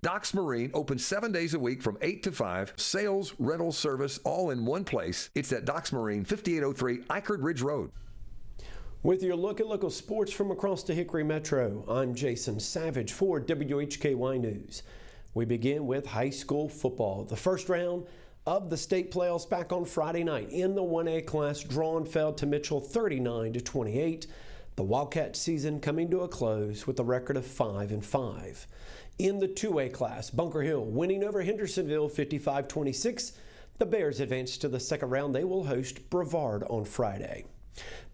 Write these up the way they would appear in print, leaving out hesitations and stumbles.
Docks Marine opens 7 days a week from 8 to 5. Sales, rental, service, all in one place. It's at Docks Marine, 5803 Eichard Ridge Road. With your look at local sports from across the Hickory Metro, I'm Jason Savage for WHKY News. We begin with high school football. The first round of the state playoffs back on Friday night in the 1A class. Drawn fell to Mitchell 39-28. The Wildcat season coming to a close with a record of 5-5. In the 2A class, Bunker Hill winning over Hendersonville 55-26. The Bears advance to the second round. They will host Brevard on Friday.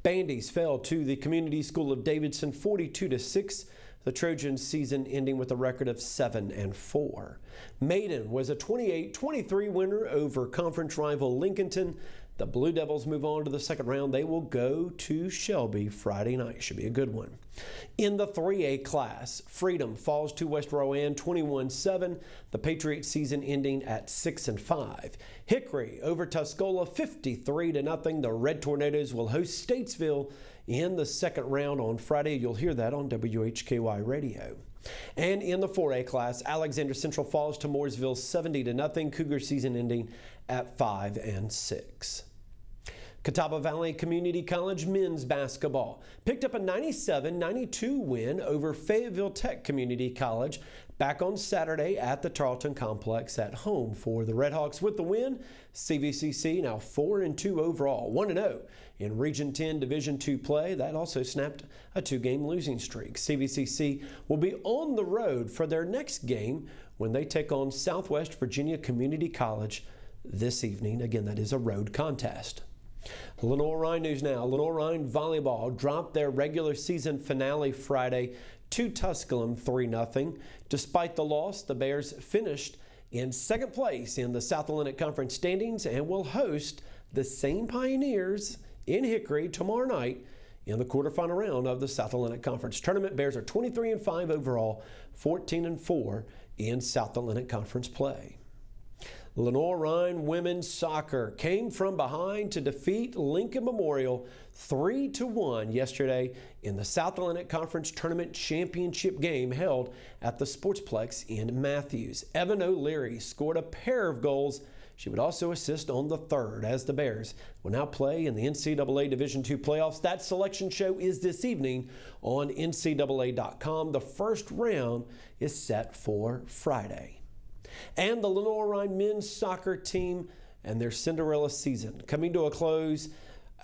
Bandy's fell to the Community School of Davidson 42-6. The Trojans season ending with a record of 7-4. Maiden was a 28-23 winner over conference rival Lincolnton. The Blue Devils move on to the second round. They will go to Shelby Friday night. Should be a good one. In the 3A class, Freedom falls to West Rowan 21-7. The Patriots season ending at 6-5. Hickory over Tuscola 53-0. The Red Tornadoes will host Statesville in the second round on Friday. You'll hear that on WHKY Radio. And in the 4A class, Alexander Central falls to Mooresville 70-0. Cougar season ending at 5-6. Catawba Valley Community College men's basketball picked up a 97-92 win over Fayetteville Tech Community College back on Saturday at the Tarleton Complex at home for the Redhawks. With the win, CVCC now 4-2 overall, 1-0 in Region 10 Division II play. That also snapped a 2-game losing streak. CVCC will be on the road for their next game when they take on Southwest Virginia Community College this evening. Again, that is a road contest. Lenoir-Rhyne news now. Lenoir-Rhyne volleyball dropped their regular season finale Friday to Tusculum 3-0. Despite the loss, the Bears finished in second place in the South Atlantic Conference standings and will host the same Pioneers in Hickory tomorrow night in the quarterfinal round of the South Atlantic Conference tournament. Bears are 23-5 overall, 14-4 in South Atlantic Conference play. Lenoir-Rhyne women's soccer came from behind to defeat Lincoln Memorial 3-1 yesterday in the South Atlantic Conference Tournament Championship game held at the Sportsplex in Matthews. Evan O'Leary scored a pair of goals. She would also assist on the third as the Bears will now play in the NCAA Division II playoffs. That selection show is this evening on NCAA.com. The first round is set for Friday. And the Lenoir-Rhyne men's soccer team and their Cinderella season coming to a close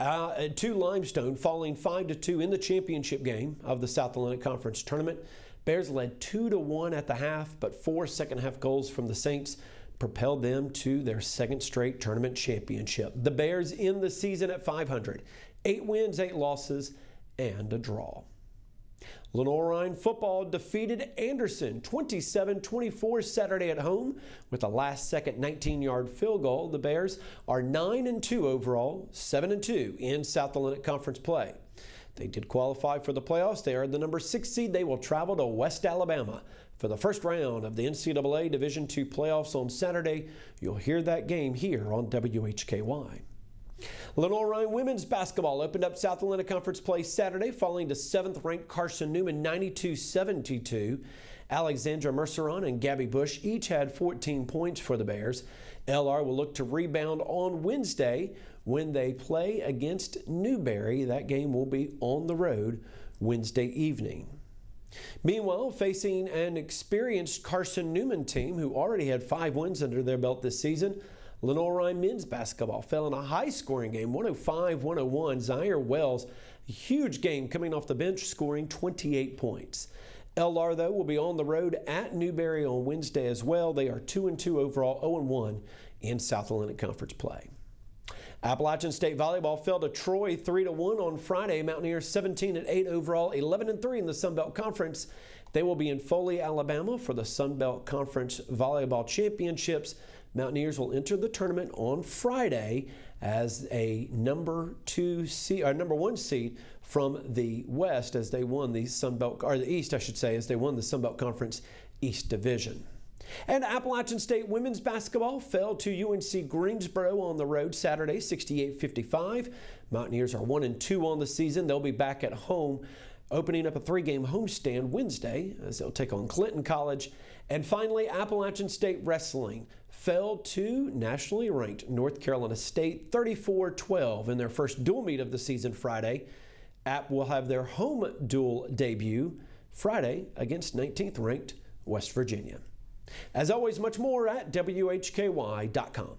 to Limestone, falling 5-2 in the championship game of the South Atlantic Conference tournament. Bears led 2-1 at the half, but 4 second-half goals from the Saints propelled them to their second straight tournament championship. The Bears end the season at 500, 8 wins, 8 losses, and a draw. Lenoir-Rhyne football defeated Anderson 27-24 Saturday at home with a last-second 19-yard field goal. The Bears are 9-2 overall, 7-2 in South Atlantic Conference play. They did qualify for the playoffs. They are the number 6 seed. They will travel to West Alabama for the first round of the NCAA Division II playoffs on Saturday. You'll hear that game here on WHKY. Lenoir-Rhyne women's basketball opened up South Atlantic Conference play Saturday, falling to 7th-ranked Carson Newman 92-72. Alexandra Merceron and Gabby Bush each had 14 points for the Bears. LR will look to rebound on Wednesday when they play against Newberry. That game will be on the road Wednesday evening. Meanwhile, facing an experienced Carson Newman team who already had 5 wins under their belt this season, Lenoir-Rhyne men's basketball fell in a high-scoring game, 105-101. Zaire Wells, a huge game coming off the bench, scoring 28 points. LR, though, will be on the road at Newberry on Wednesday as well. They are 2-2 overall, 0-1 in South Atlantic Conference play. Appalachian State volleyball fell to Troy 3-1 on Friday. Mountaineers 17-8 overall, 11-3 in the Sun Belt Conference. They will be in Foley, Alabama for the Sun Belt Conference Volleyball Championships. Mountaineers will enter the tournament on Friday as a number 1 seed from the West as they won the Sun Belt, or the East, I should say, as they won the Sun Belt Conference East Division. And Appalachian State women's basketball fell to UNC Greensboro on the road Saturday, 68-55. Mountaineers are 1-2 on the season. They'll be back at home, opening up a 3-game homestand Wednesday as they'll take on Clinton College And finally, Appalachian State Wrestling fell to nationally ranked North Carolina State 34-12 in their first dual meet of the season Friday. App will have their home dual debut Friday against 19th ranked West Virginia. As always, much more at WHKY.com.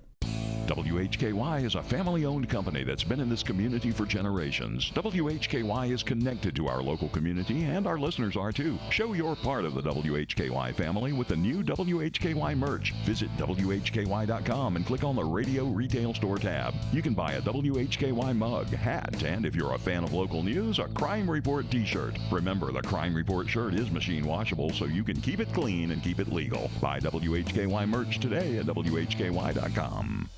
WHKY is a family-owned company that's been in this community for generations. WHKY is connected to our local community, and our listeners are too. Show your part of the WHKY family with the new WHKY merch. Visit WHKY.com and click on the Radio Retail Store tab. You can buy a WHKY mug, hat, and if you're a fan of local news, a Crime Report t-shirt. Remember, the Crime Report shirt is machine washable, so you can keep it clean and keep it legal. Buy WHKY merch today at WHKY.com.